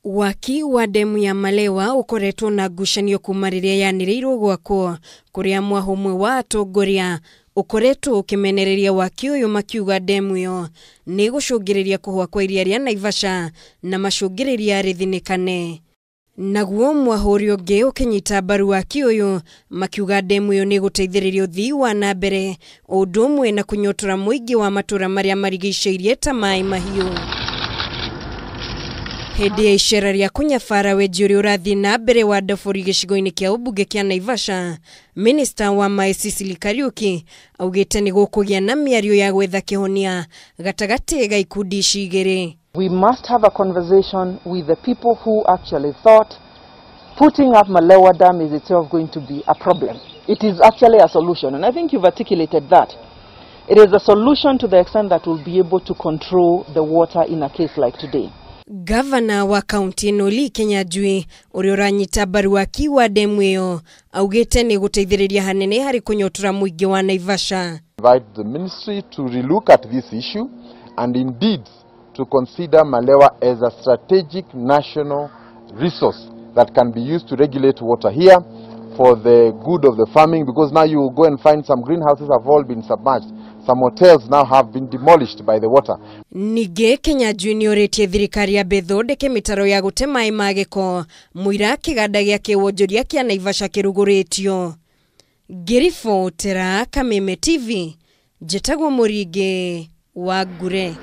Waki wa ndemu ya Malewa ukoretwo na ngucanio kuma riria yaniriirwo gwakwo kuria mwahumwe wa atongoria ukoretwo ukimenereria waki uyu makiuga ndemu yo ni gucungiriria kuhwa kwa iria ria Naivasha na macungiriria rithinikane. Naguo mwahuri ungi ukinyita mbaru waki uyu makiuga ndemu yo ni guteithiriria uthii wa na mbere undu umwe na kunyotora muingi wa matura maria marigiceirie ta maai mahiu. Hindi ya iceera ria kunyabara wenji uria urathii na mbere wa ndobori gicigo-ini kia umbunge kia Naivasha, Minister wa maai Sicily Kariuki augite ni gukugia na miario ya gwetha kihonia gatagati ga ikundi ici igiri. We must have a conversation with the people who actually thought putting up Malewa Dam is itself going to be a problem. It is actually a solution, and I think you've articulated that. It is a solution to the extent that we'll be able to control the water in a case like today. Governor wa county Noli Kenyajui uria uranyita mbaru waki wa ndemu iyo augite ni guteithiriria hanene hari kunyotora muingi wa Naivasha. Invite the ministry to relook at this issue and indeed to consider Malewa as a strategic national resource that can be used to regulate water here for the good of the farming, because now you go and find some greenhouses have all been submerged. Some hotels now have been demolished by the water. Nige Kenya Junior Thirikari ya bethondeke mitaro ya gute maai magiko muira kiganda gia kiwonjoria kia Naivasha kiruguritio. Ngiribotera Kameme TV, njitagwo Muringi wa Ngure.